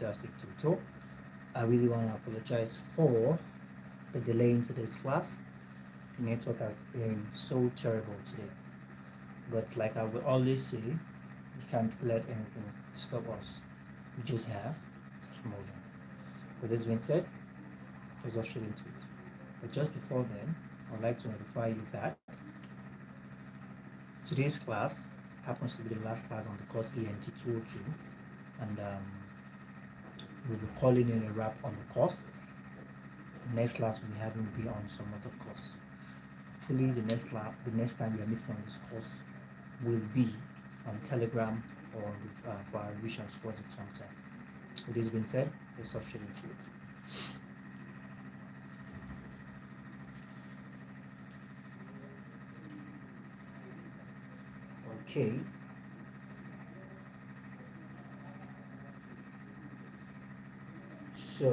fantastic tutor. I really want to apologize for the delay into this class. The network has been so terrible today. But like I will always say, we can't let anything stop us. We just have to keep moving. With this being said, let's just straight into it. But just before then, I'd like to notify you that today's class happens to be the last class on the course ENT202, and we'll be calling in a wrap on the course. The next class we'll be having will be on some other course. Hopefully, the next time we are meeting on this course will be on Telegram or for our revisions for the exam time. With this being said, let's start straight into it. Okay. So,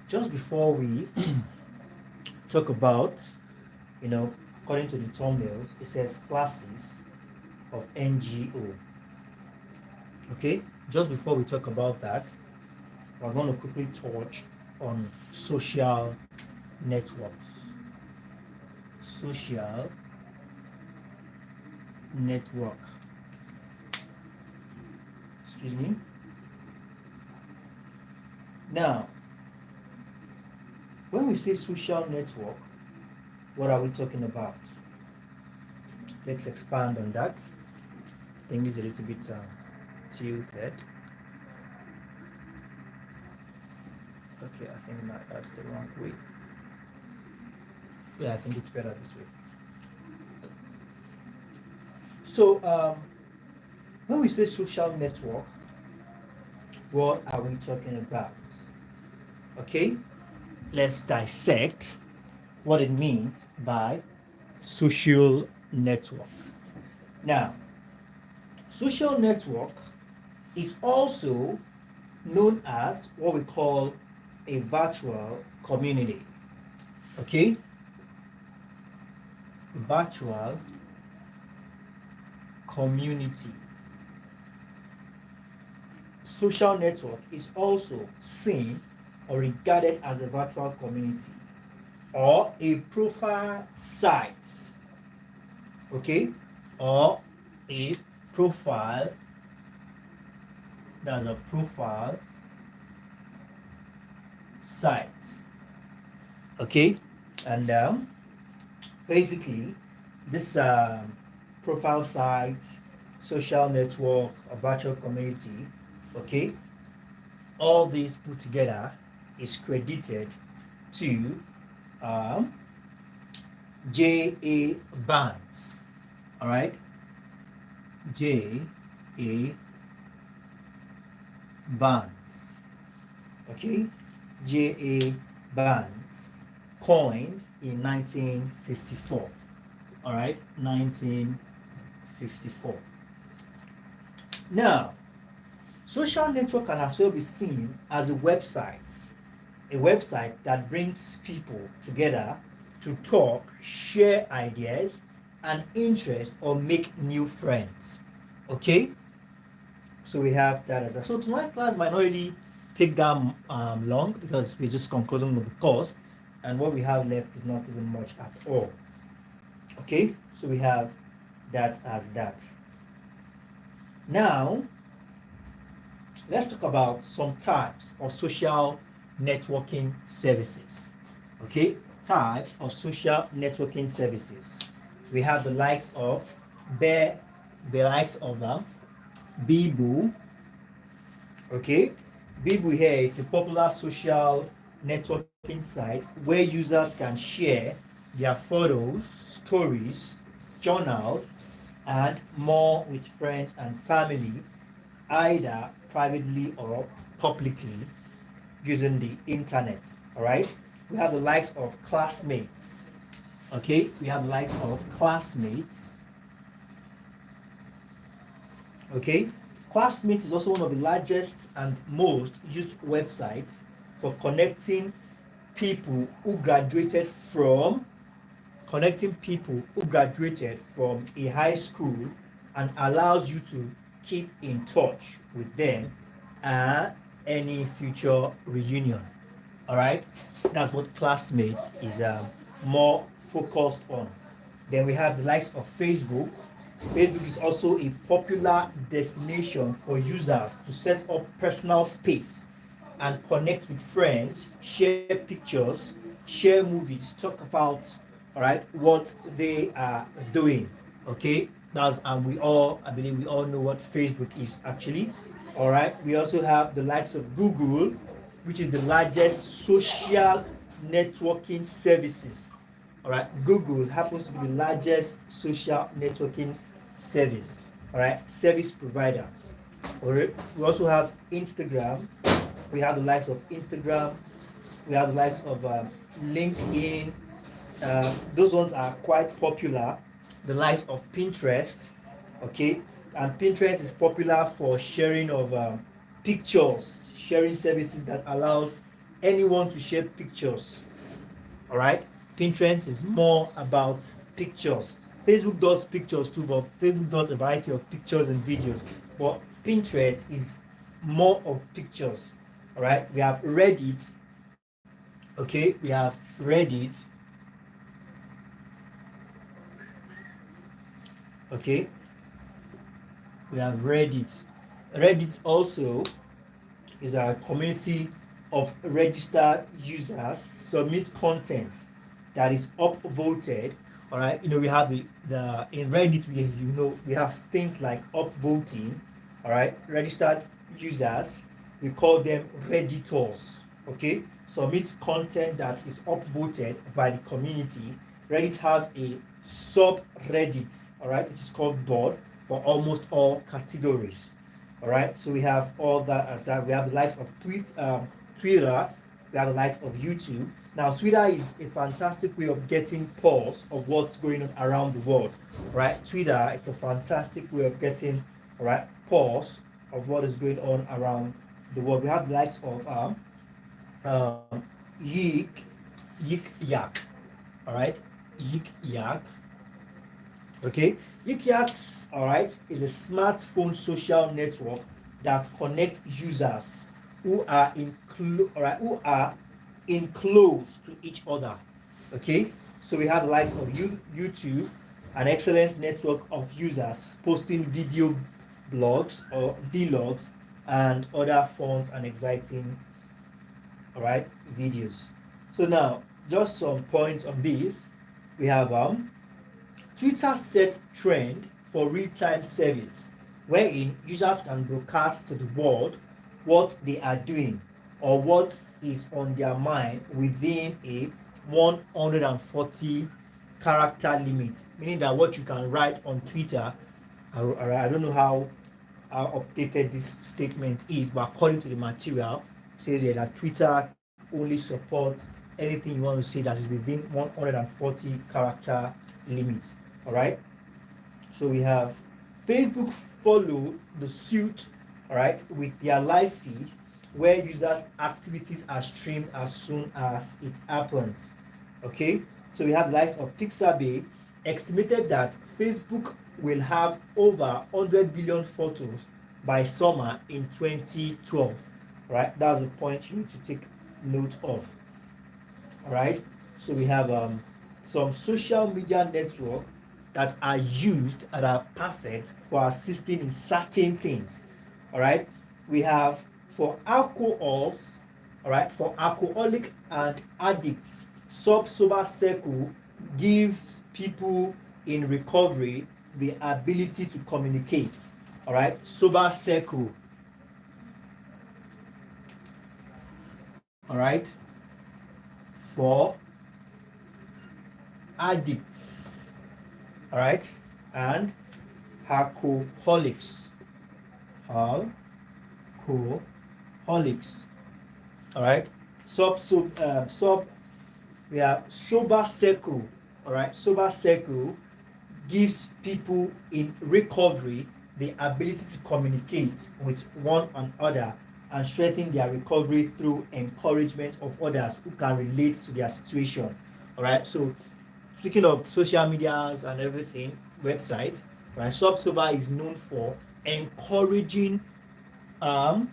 just before we talk about, according to the thumbnails, it says classes of NGO. Okay, just before we talk about that, we're going to quickly touch on social networks. Social network. Excuse me. Now, when we say social network, what are we talking about? Let's expand on that. I think it's a little bit tilted. Okay, I think that's the wrong way. Yeah, I think it's better this way. So, when we say social network, what are we talking about? Okay, let's dissect what it means by social network. Now, social network is also known as what we call a virtual community. Okay? Virtual community. Social network is also seen or regarded as a virtual community or a profile site. Okay? Or a profile, that's a profile site. Okay? And basically, this profile site, social network, a virtual community, okay, all these put together is credited to J.A. Barnes. All right, J.A. Barnes. Okay, J.A. Barnes, coined in 1954. All right, 1954. Now, social network can as well be seen as a website that brings people together to talk, share ideas and interests, or make new friends. Okay, so we have that as a. So tonight's class might not really take that long because we're just concluding with the course, and what we have left is not even much at all. Okay, so we have that as that. Now, let's talk about some types of social networking services. Okay, types of social networking services. We have the likes of Bibu. Okay, Bibu here is a popular social networking site where users can share their photos, stories, journals, and more with friends and family, either privately or publicly, using the internet. All right, we have the likes of Classmates. Okay, we have the likes of Classmates. Okay, Classmates is also one of the largest and most used websites for connecting people who graduated from a high school, and allows you to keep in touch with them and any future reunion. All right, that's what Classmates is more focused on. Then we have the likes of Facebook. Facebook is also a popular destination for users to set up personal space and connect with friends, share pictures, share movies, talk about, all right, what they are doing. Okay, that's we all, I believe we all know what Facebook is actually. All right, we also have the likes of Google, which is the largest social networking services. All right, Google happens to be the largest social networking service. All right, service provider. All right, we also have Instagram. We have the likes of Instagram. We have the likes of LinkedIn. Those ones are quite popular. The likes of Pinterest. Okay, and Pinterest is popular for sharing of pictures, sharing services that allows anyone to share pictures. All right, Pinterest is more about pictures. Facebook does pictures too, but Facebook does a variety of pictures and videos, but Pinterest is more of pictures. All right, we have Reddit. Okay, we have Reddit. Okay, we have Reddit. Reddit also is a community of registered users submit content that is upvoted. All right, we have the in Reddit we have things like upvoting. All right, registered users, we call them redditors. Okay, submit content that is upvoted by the community. Reddit has a subreddit, all right, which is called board for almost all categories. All right, so we have all that as that. We have the likes of Twitter, we have the likes of YouTube. Now, Twitter is a fantastic way of getting pulse of what's going on around the world, right? Twitter, it's a fantastic way of getting, all right, pulse of what is going on around the world. We have the likes of Yik Yak, all right, Yik Yak. Okay, Yik Yaks, all right, is a smartphone social network that connects users who are in close to each other. Okay, so we have the likes of YouTube, an excellent network of users posting video blogs or vlogs and other fun and exciting, all right, videos. So now, just some points on this. We have Twitter sets trend for real-time service, wherein users can broadcast to the world what they are doing or what is on their mind within a 140 character limit, meaning that what you can write on Twitter, I don't know how updated this statement is, but according to the material, it says here that Twitter only supports anything you want to say that is within 140 character limits. All right, so we have Facebook follow the suit, all right, with their live feed where users activities are streamed as soon as it happens. Okay, so we have the likes of Pixabay estimated that Facebook will have over 100 billion photos by summer in 2012. Right, that's the point you need to take note of. All right, so we have some social media network that are used and are perfect for assisting in certain things. All right, we have for alcohols, all right, for alcoholic and addicts, sober circle gives people in recovery the ability to communicate. All right, sober circle. All right, for addicts, all right, and alcoholics. Alcoholics. All right, we have sober circle. All right, sober circle gives people in recovery the ability to communicate with one another and strengthen their recovery through encouragement of others who can relate to their situation. All right, so speaking of social medias and everything, websites, right, sober is known for encouraging the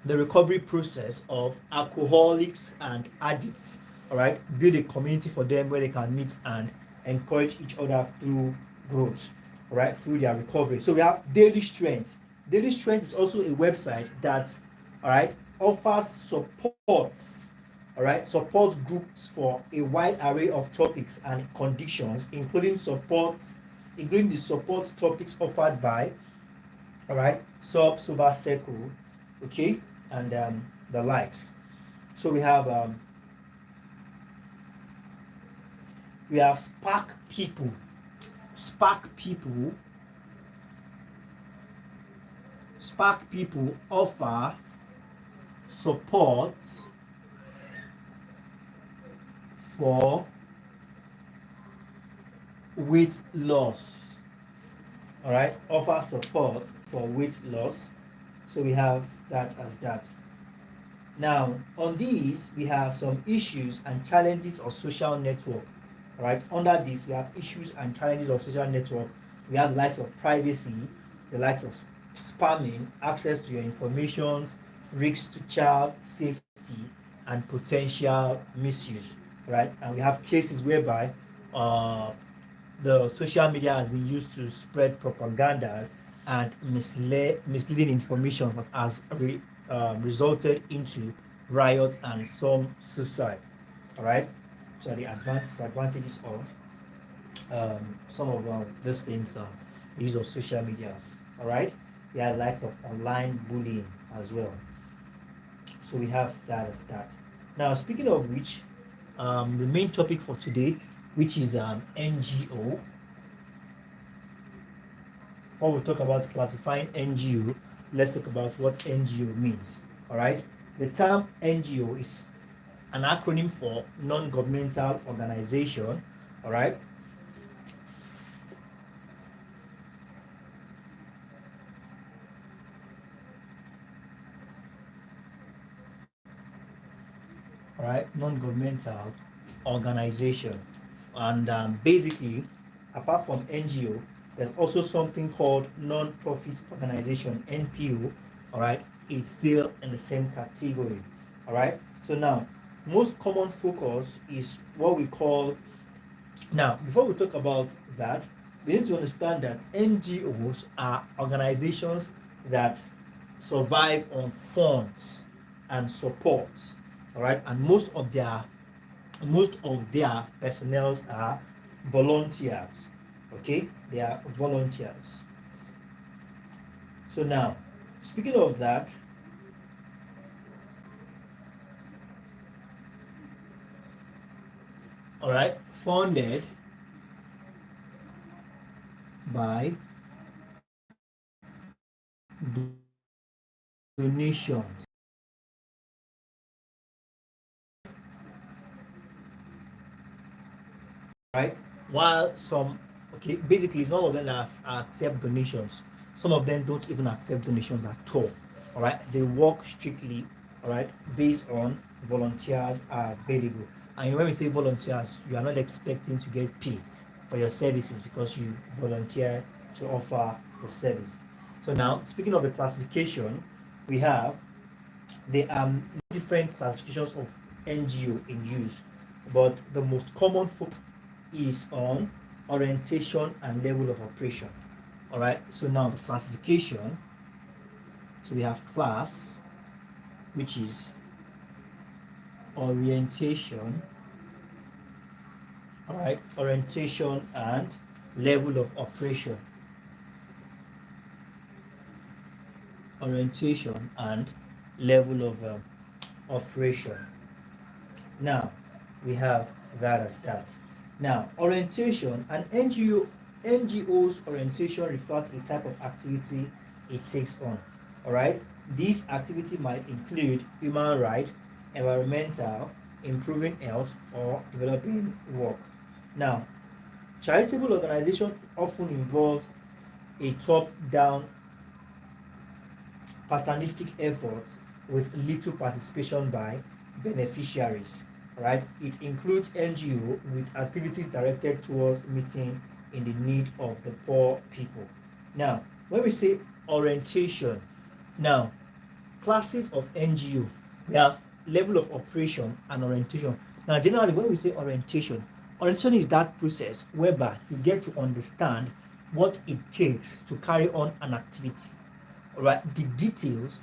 recovery process of alcoholics and addicts. All right, build a community for them where they can meet and encourage each other through growth, all right, through their recovery. So we have Daily Strength. Daily Strength is also a website that, all right, offers supports, all right, support groups for a wide array of topics and conditions, including the support topics offered by, all right, sober circle, okay, and the likes. So we have Spark People. Spark People offer support for weight loss. All right, offer support for weight loss. So we have that as that. Now, on these, we have some issues and challenges of social network. All right, under this, we have issues and challenges of social network. We have the likes of privacy, the likes of spamming, access to your informations, risks to child safety, and potential misuse. Right, and we have cases whereby the social media has been used to spread propaganda and misleading information that has resulted into riots and some suicide. All right, so the disadvantages of some of these things are the use of social medias. All right, we have likes of online bullying as well. So we have that as that. Now, speaking of which, the main topic for today, which is NGO. Before we talk about classifying NGO, let's talk about what NGO means. All right, the term NGO is an acronym for non-governmental organization. All right, non-governmental organization, and basically, apart from NGO, there's also something called non-profit organization, NPO. All right, it's still in the same category. All right, so now most common focus is what we call. Now, before we talk about that, we need to understand that NGOs are organizations that survive on funds and support. All right, and most of their personnel are volunteers. Okay, they are volunteers. So now, speaking of that, all right, funded by donations. Right, while some, okay, basically some of them accept donations, some of them don't even accept donations at all. All right, they work strictly, all right, based on volunteers are available. And when we say volunteers, you are not expecting to get paid for your services because you volunteer to offer the service. So now, speaking of the classification, we have there are different classifications of NGO in use, but the most common focus is on orientation and level of operation. All right, so now the classification. So we have class, which is orientation. All right, orientation and level of operation. Orientation and level of operation. Now we have that as that. Now, orientation, and NGO's orientation refers to the type of activity it takes on. All right, this activity might include human rights, environmental, improving health, or developing work. Now, charitable organization often involves a top-down paternalistic effort with little participation by beneficiaries. Right? It includes NGO with activities directed towards meeting in the need of the poor people. Now, when we say orientation. Now, classes of NGO, we have level of operation and orientation. Now, generally, when we say orientation is that process whereby you get to understand what it takes to carry on an activity. All right, the details,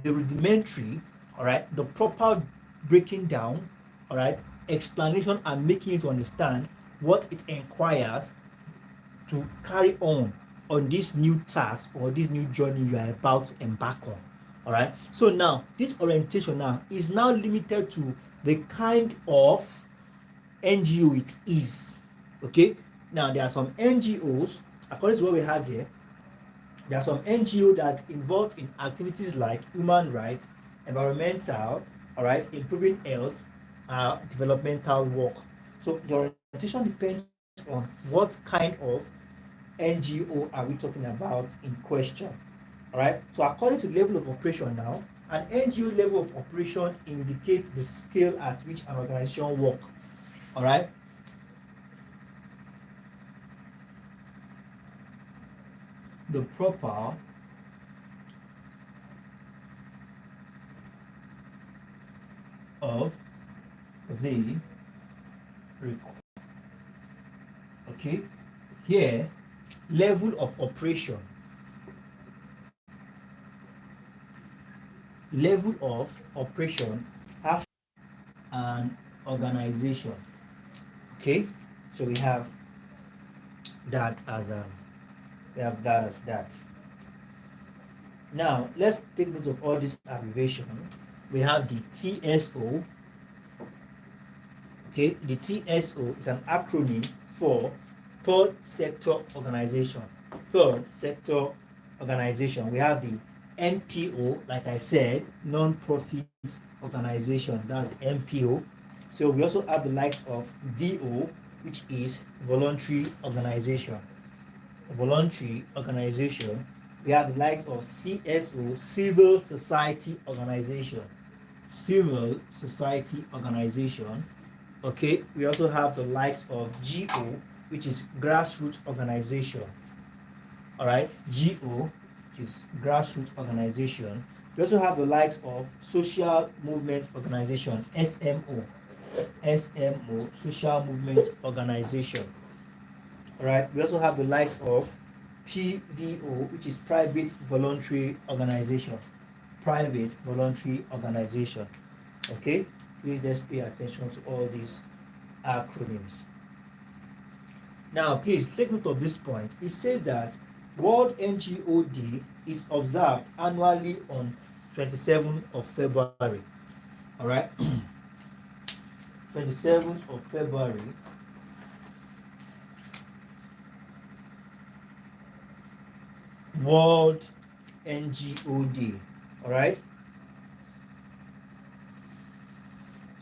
the rudimentary, all right, the proper breaking down, all right, explanation and making you to understand what it inquires to carry on this new task or this new journey you are about to embark on. All right, so now this orientation now is now limited to the kind of NGO it is. Okay, now there are some NGOs, according to what we have here, there are some NGO that involve in activities like human rights, environmental, all right, improving health, developmental work. So the orientation depends on what kind of NGO are we talking about in question. All right. So according to the level of operation now, an NGO level of operation indicates the scale at which an organization works. All right. The proper of the okay, here level of operation, has an organization. Okay, so we have that as that. Now let's take note of all this abbreviation. We have the TSO. Okay, the TSO is an acronym for third sector organization. We have the NPO, like I said, non-profit organization. That's NPO. So we also have the likes of VO, which is voluntary organization. We have the likes of CSO, civil society organization. Okay, we also have the likes of GO, which is grassroots organization. All right, GO, which is grassroots organization. We also have the likes of social movement organization, SMO, social movement organization. All right, we also have the likes of PVO, which is private voluntary organization. Okay, please just pay attention to all these acronyms. Now, please take note of this point. It says that World NGO Day is observed annually on 27th of February. All right, 27th of February. World NGO Day. All right.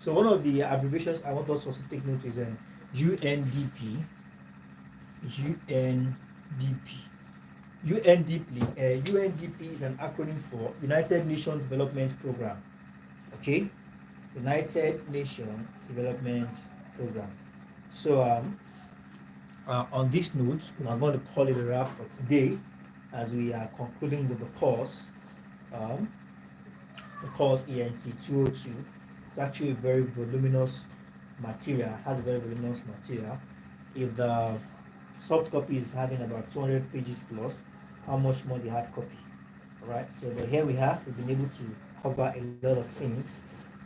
So one of the abbreviations I want us to take note is UNDP. UNDP is an acronym for United Nations Development Program. Okay, United Nations Development Program. So on this note, we are going to call it a wrap for today, as we are concluding with the course ENT202. It's actually a very voluminous material, If the soft copy is having about 200 pages plus, how much more the hard copy? All right, so but here we have, we've been able to cover a lot of things,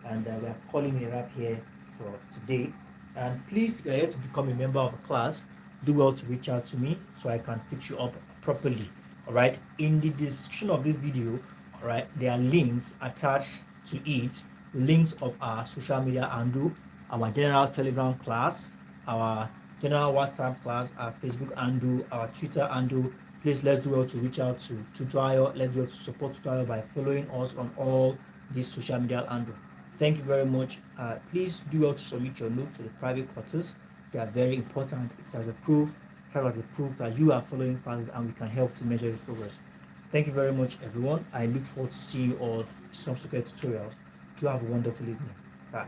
and we are calling it a wrap here for today. And please, if you're here to become a member of the class, do well to reach out to me so I can fix you up properly. All right, in the description of this video, all right, there are links attached to it, links of our social media handle, our general Telegram class, our general WhatsApp class, our Facebook handle, our Twitter handle. Please, let's do well to reach out to Tutor Ayo. Let's do well to support Tutor Ayo by following us on all these social media handle. Thank you very much. Please do well to submit your notes to the private quarters. They are very important. It's as a proof that you are following classes, and we can help to measure your progress. Thank you very much, everyone. I look forward to seeing you all in subsequent tutorials. Do have a wonderful evening. Bye.